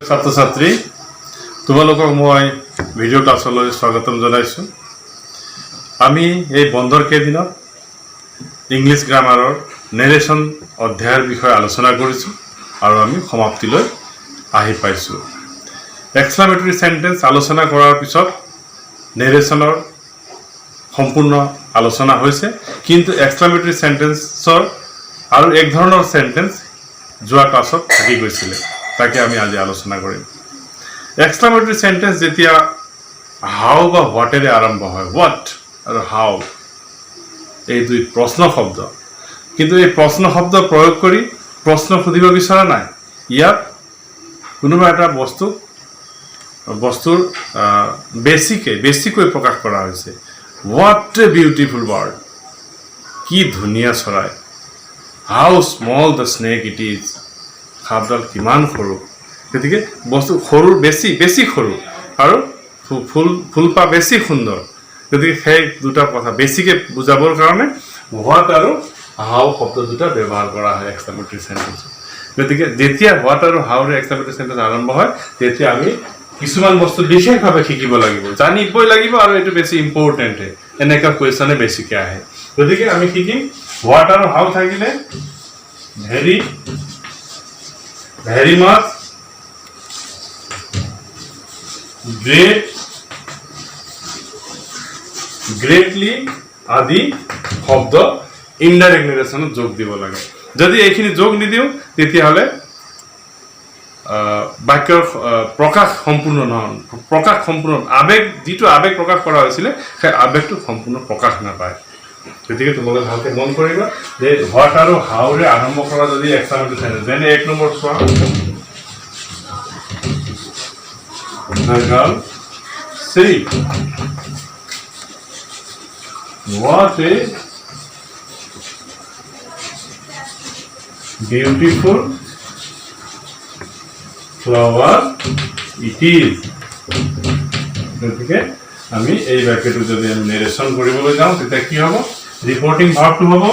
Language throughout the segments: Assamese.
ছাত্ৰ ছাত্ৰী তোমালোকক মই ভিডিঅ' ক্লাছলৈ স্বাগতম জনাইছোঁ। আমি এই বন্ধৰ কেইদিনত ইংলিছ গ্ৰামাৰৰ নেৰেশ্যন অধ্যায়ৰ বিষয়ে আলোচনা কৰিছোঁ আৰু আমি সমাপ্তিলৈ আহি পাইছোঁ। এক্সক্লামেটৰী সেন্টেন্স আলোচনা কৰাৰ পিছত নেৰেশ্যনৰ সম্পূৰ্ণ আলোচনা হৈছে, কিন্তু এক্সক্লামেটৰী সেন্টেন্সৰ আৰু এক ধৰণৰ সেন্টেন্স যোৱা ক্লাছত থাকি গৈছিলে, তাকে আমি আজি আলোচনা কৰিম। এক্সক্লামেটৰী সেন্টেন্স যেতিয়া হাউ বা হোৱাটেৰে আৰম্ভ হয়, হোৱাট আৰু হাউ এই দুই প্ৰশ্ন শব্দ, কিন্তু এই প্ৰশ্ন শব্দ প্ৰয়োগ কৰি প্ৰশ্ন সুধিব বিচৰা নাই। ইয়াত কোনোবা এটা বস্তুৰ বেছিকৈ প্ৰকাশ কৰা হৈছে। হোৱাট এ বিউটিফুল বাৰ্ড, কি ধুনীয়া চৰাই। How small the snake it is, সাপডাল কিমান সৰু। গতিকে বস্তু সৰুৰ বেছি সৰু আৰু ফুলপাহ বেছি সুন্দৰ। গতিকে সেই দুটা কথা বেছিকৈ বুজাবৰ কাৰণে হোৱাট আৰু হাউ শব্দ দুটা ব্যৱহাৰ কৰা হয় এক্সক্লামেটৰী সেন্টেন্সত। গতিকে যেতিয়া হোৱাট আৰু হাউৰে এক্সক্লামেটৰী সেন্টেন্স আৰম্ভ হয়, তেতিয়া আমি কিছুমান বস্তু বিশেষভাৱে শিকিব লাগিব, জানিবই লাগিব, আৰু এইটো বেছি ইম্পৰ্টেণ্টে। এনেকুৱা কুৱেশ্যনে বেছিকৈ আহে। গতিকে আমি শিকিম হোৱাট আৰু হাউ থাকিলে very much, greatly আদি শব্দ ইনডাইৰেক্ট নেৰেশ্যনত যোগ দিব লাগে। যদি এইখিনি যোগ নিদিওঁ তেতিয়াহ'লে বাক্যৰ প্ৰকাশ সম্পূৰ্ণ নহয়। যিটো আৱেগ প্ৰকাশ কৰা হৈছিলে সেই আৱেগটো সম্পূৰ্ণ প্ৰকাশ নাপায়। গতিকে তোমালোকে ভালকে মন কৰিবা যে হোৱাট আৰু হাউৰে আৰম্ভ কৰা যদি এক্সক্লামেটৰী সেন্টেন্স, যেনে এক নম্বৰ চোৱা, the girl said, what a beautiful flower it is. গতিকে আমি এই বাক্যটো যদি আমি নেৰেশ্যন কৰিবলৈ যাওঁ তেতিয়া কি হ'ব? ৰিপৰ্টিং ভাৰ্বটো হ'ব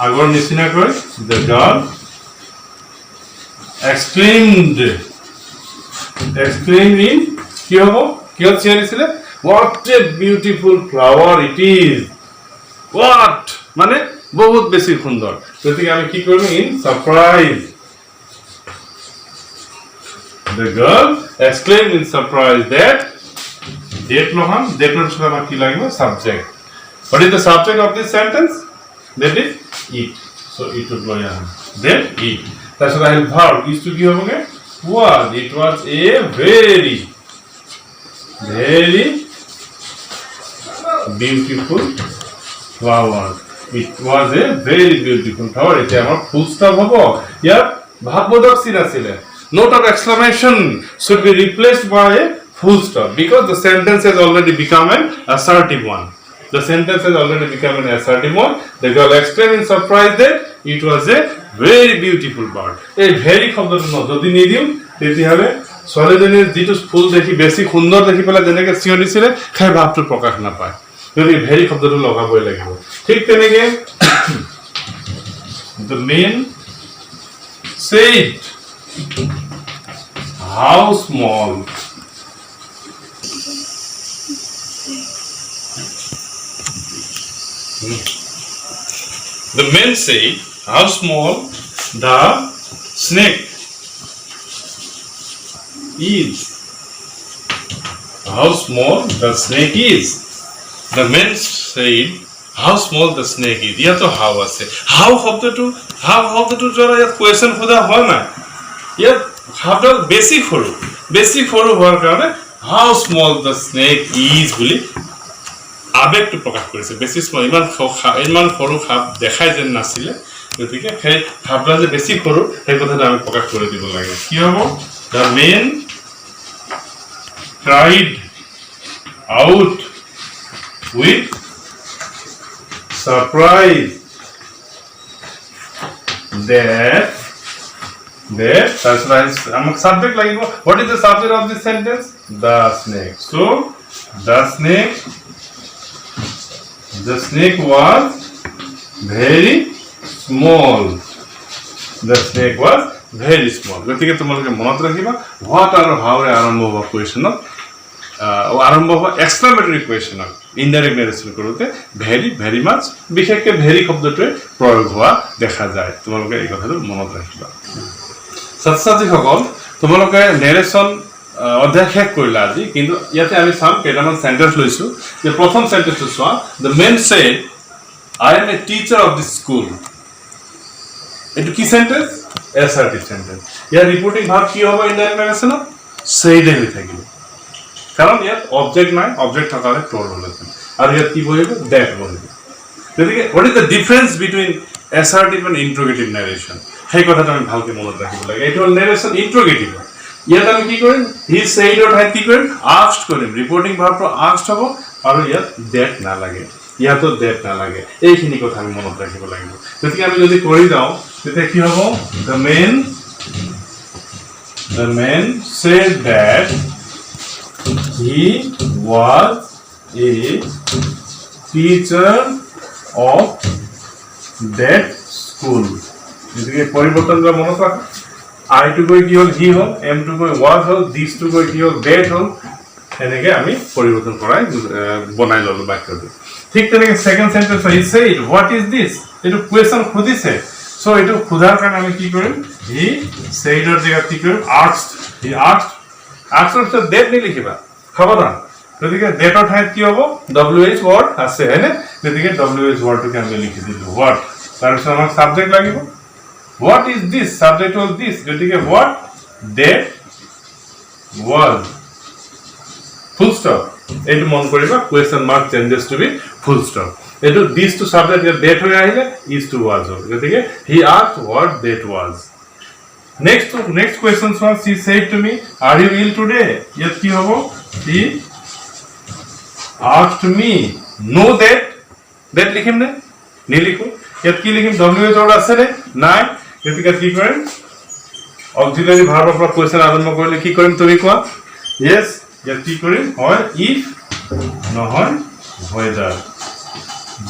আগৰ নিচিনাকৈ the girl exclaimed in কি হ'ব? কিহত চিঞৰিছিলে? what a beautiful flower it is. what মানে বহুত বেছি সুন্দৰ। গতিকে আমি কি কৰিম? in surprise, the girl exclaimed in surprise that that আমাক কি লাগিব? subject. What is the subject of this sentence? That is it. So it would be that it. তাৰপিছত আহিল verb, is to কি হ'বগে? was. It was a very beautiful flower. It was a very beautiful flower. এতিয়া আমাৰ ফুল ষ্টপ হ'ব। ইয়াত ভাৱবোধক চিন আছিলে। Note of exclamation should be replaced by a full stop because the sentence has already become an assertive one. The sentence has already become an assertive one. The girl exclaimed in surprise that it was a very beautiful bird. এই very শব্দটো যদি নিদিওঁ তেতিয়াহ'লে ছোৱালীজনীৰ যিটো ফুল দেখি বেছি সুন্দৰ দেখি পেলাই যেনেকৈ চিঞৰিছিলে সেই ভাৱটো প্ৰকাশ নাপায়। গতিকে ভেৰি শব্দটো লগাবই লাগিব। ঠিক তেনেকৈ the man said, how small the man said, how small the snake is. How small the snake is. The man said, how small the snake is. ইয়াতো হাউ আছে। হাউ শব্দটো দ্বাৰা ইয়াত কুৱেশ্যন সোধা হয় নাই। ইয়াত শব্দ বেছি সৰু হোৱাৰ কাৰণে হাউ স্মল দ্য স্নেক ইজ বুলি আৱেগটো প্ৰকাশ কৰিছে। বেছি স্মল, ইমান সৰু সাপ দেখাই যেন নাছিলে। গতিকে সেই সাপডাল যে বেছি সৰু সেই কথাটো আমি প্ৰকাশ কৰি দিব লাগে। কি হ'ব? The man cried out with surprise that আমাক সাবজেক্ট লাগিব। What is the subject of this sentence? The snake. So the snake was very small. The snake was very small গতিকে তোমালোকে মনত ৰাখিবা হোৱাট আৰু হাউৰে আৰম্ভ হোৱা কুৱেশ্যনত আৰম্ভ হোৱা এক্সক্লামেটৰী কুৱেশ্যনত ইনডাইৰেক্ট নেৰেশ্যন কৰোঁতে ভেৰি ভেৰি মাছ বিশেষকৈ ভেৰি শব্দটোৱে প্ৰয়োগ হোৱা দেখা যায় তোমালোকে এই কথাটো মনত ৰাখিবা ছাত্ৰ ছাত্ৰীসকল তোমালোকে নেৰেশ্যন অধ্যায় শেষ কৰিলা আজি কিন্তু ইয়াতে আমি চাম কেইটামান চেণ্টেন্স লৈছোঁ যে প্ৰথম চেণ্টেন্সটো চোৱা the man said I am a teacher of this school এইটো কি চেণ্টেন্স এছাৰ্টিভ চেণ্টেন্স ইয়াৰ ৰিপৰ্টিং ভাৰ্ব কি হ'ব ইনডাইৰেক্ট নেৰেশ্যনত ছেইডে হৈ থাকিব কাৰণ ইয়াত অবজেক্ট নাই অবজেক্ট থকালে টোল হ'লেহেঁতেন আৰু ইয়াত কি বহিব ডেট বহিব গতিকে what is the difference between assertive and interrogative narration সেই কথাটো আমি ভালকৈ মনত ৰাখিব লাগে এইটো হ'ল নেৰেশ্যন ইণ্ট্ৰগেটিভ ইয়াত আমি কি কৰিম হি ছেইডৰ ঠাইত কি কৰিম আস্কড কৰিম ৰিপৰ্টিং ভাৰ্বটো আস্কড হ'ব আৰু ইয়াত ডেট নালাগে ইয়াতো ডেট নালাগে এইখিনি কথা আমি মনত ৰাখিব লাগিব গতিকে আমি যদি কৰি যাওঁ তেতিয়া কি হ'ব the man said that he was a teacher of that school গতিকে পৰিৱৰ্তন কৰা মনত ৰাখা আই টু গৈ কি হ'ল হি হ'ল এম টু গৈ ৱাজ হ'ল দিছ টু গৈ কি হ'ল ডেট হ'ল এনেকৈ আমি পৰিৱৰ্তন কৰাই বনাই ল'লোঁ বাক্যটো ঠিক তেনেকৈ second sentence he said what is this এইটো কুৱেশ্যন সুধিছে চ' এইটো সোধাৰ কাৰণে আমি কি কৰিম হি ছেইডৰ জেগাত কি কৰিম আস্কড হি আস্কডৰ পিছত ডেট নিলিখিবা সাৱধান গতিকে ডেটৰ ঠাইত কি হ'ব WH ৱৰ্ড আছে হয়নে গতিকে WH ৱৰ্ডটোকে আমি লিখি দিলোঁ হোৱাট তাৰপিছত আমাক ছাবজেক্ট লাগিব হোৱাট ইজ দিছ ছাবজেক্ট হ'ল দিছ গতিকে what that was full stop এইটো মন কৰিবা question mark changes to be full stop এইটো দিছ টু ছাবজেক্ট ইয়াত ডেট হৈ আহিলে ইজ টু ৱাজ হ'ল গতিকে he asked what that was next question চোৱা she said to me are you ill today ইয়াত কি হ'ব হি asked me no that লিখিম নে নিলিখো ইয়াত কি লিখিম WH ৱৰ্ড আছে নে নাই গতিকে কি কৰিম অক্সিলাৰি ভাৰ্বৰ পৰা কুৱেশ্যন আৰম্ভ কৰিলে কি কৰিম তুমি কোৱা ইয়েছ ইয়াত কি কৰিম হয় ইফ নহয় whether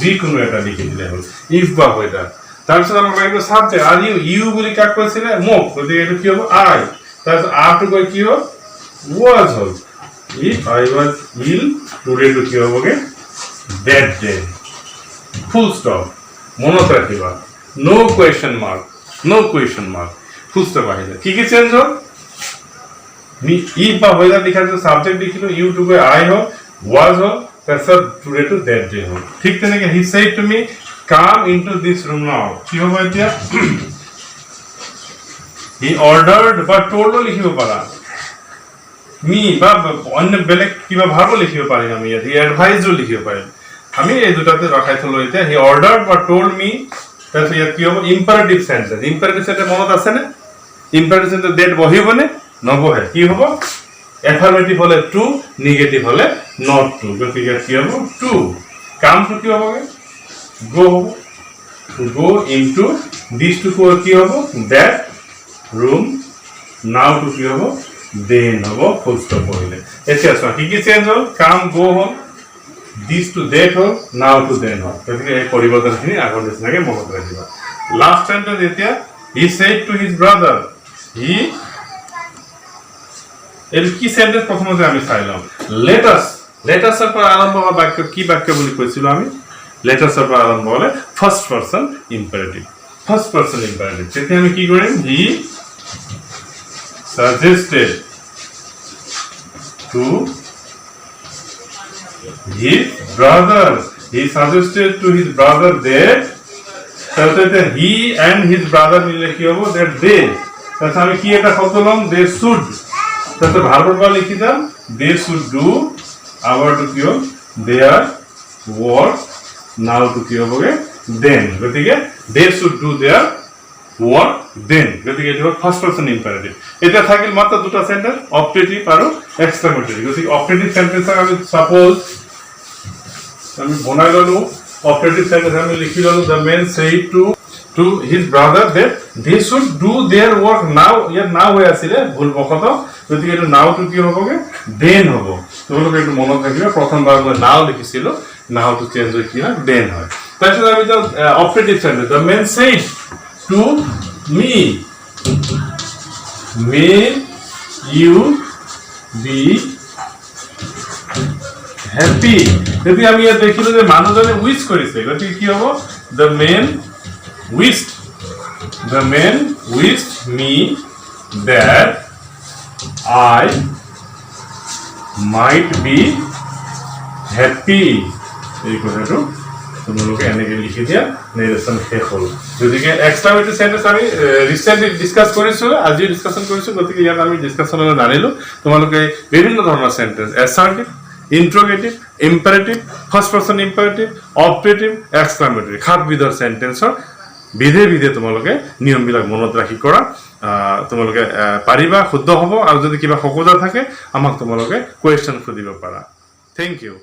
যিকোনো এটা লিখি দিলে হ'ল ইফ বা whether তাৰপিছত আমাক লাগিব ছাবজেক্ট আর ইউ বুলি কাক কৈছিলে মোক গতিকে এইটো কি হ'ব আই তাৰপিছত আৰ টু গৈ কি হ'ব ৱাজ হ'ল if I was ill today to কি হ'বগে ডেট ডে ফুল ষ্টপ মনত ৰাখিবা no question mark full stop আহিলে কি চেঞ্জ হ'ল ইফ বা whether লিখাৰ পিছত ছাবজেক্ট লিখিলোঁ ইউ টু গৈ আই হ'ল ৱাজ হ'ল তাৰপিছত টুডে টু ডেট ডে হ'ল ঠিক তেনেকৈ হি said to me come into this room নাও কি হ'ব এতিয়া হি অৰ্ডাৰ্ড বা টল্ডো লিখিব পাৰা মি বা অন্য বেলেগ কিবা ভাৰ্বো লিখিব পাৰিম আমি ইয়াত হি এডভাইজো লিখিব পাৰিম আমি এই দুটাতে ৰখাই থলো এতিয়া হি অৰ্ডাৰ্ড বা টল্ড মি তাৰপিছত ইয়াত কি হ'ব ইম্পাৰেটিভ চেণ্টেন্স মনত আছেনে ইম্পাৰেটিভ চেণ্টেন্স ডেট বহিবনে নবহে কি হ'ব এফাৰ্মেটিভ হ'লে টু নিগেটিভ হ'লে নট টু গতিকে কি হ'ব টু কামটো কি হ'বগে go into these two for কি হ'ব that room now to কি হ'ব then হ'ব full stop বহিলে এতিয়া চোৱা কি চেঞ্জ হ'ল কাম go হ'ল these to that হ'ল now to then হ'ল গতিকে এই পৰিৱৰ্তনখিনি আগৰ নিচিনাকৈ মনত ৰাখিবা লাষ্ট চেণ্টেন্স এতিয়া he said to his brother he এই কি চেণ্টেন্স প্ৰথমতে আমি চাই লওঁ লেটাছৰ পৰা আৰম্ভ হোৱা বাক্য কি বাক্য বুলি কৈছিলোঁ আমি লেটাছৰ পৰা আৰম্ভ হ'লে ফাৰ্ষ্ট পাৰ্চন ইম্পাৰেটিভ তেতিয়া আমি কি কৰিম হি suggested to his brother that তাৰপিছতে হি এণ্ড হিজ ব্ৰাদাৰ মিলে কি হ'ব that they তাৰপিছত আমি কি এটা শব্দ ল'ম they should তাৰপিছত ভাৰ্বৰ পৰা লিখি যাম they should do আৱাৰটো কি হ'ল their work now to কি হ'বগে then গতিকে they should do their work then গতিকে এইটো হ'ল ফাৰ্ষ্ট পাৰ্চন ইম্পাৰেটিভ এতিয়া থাকিল মাত্ৰ দুটা চেণ্টেন্স অপটেটিভ আৰু এক্সক্লেমেটৰী গতিকে অপটেটিভ চেণ্টেন্সক আমি সাপোজ আমি বনাই ল'লো অপটেটিভ চেণ্টেন্স আমি লিখি ল'লো the man said to his brother that they should do their work now ইয়াত now হৈ আছিলে ভুল বখত গতিকে এইটো now to কি হ'বগে then হ'ব তোমালোকে এইটো মনত ৰাখিবা প্ৰথমবাৰ মই now লিখিছিলোঁ now to চেঞ্জ হৈ কি হয় then হয় তাৰপিছত আমি যাওঁ optative sentence the man said to me may you be happy. যদি আমি ইয়াত দেখিলো যে মানুহজনে উইচ কৰিছে, গতিকে কি হ'ব? The man wished me that I might be happy. এই কথাটো তোমালোকে এনেকৈ লিখি দিয়া, নেৰেশ্যন শেষ হ'ল। গতিকে এক্সক্লামেটৰী সেন্টেন্স আমি ৰিচেণ্টলি ডিছকাছ কৰিছোঁ, আজি ডিছকাশ্যন কৰিছোঁ, গতিকে ইয়াত আমি ডিছকাশ্যনলৈ জানিলোঁ তোমালোকে বিভিন্ন ধৰণৰ sentence, assertive, ইন্ট্ৰগেটিভ, imperative, first person imperative, operative, এক্সক্লামেটৰী, 7 বিধৰ সেন্টেন্সৰ বিধে বিধে তোমালোকে নিয়মবিলাক মনত ৰাখি কৰা। তোমালোকে পাৰিবা, শুদ্ধ হ'ব। আৰু যদি কিবা সকোজা থাকে আমাক তোমালোকে কুৱেশ্যন সুধিব পাৰা। Thank U.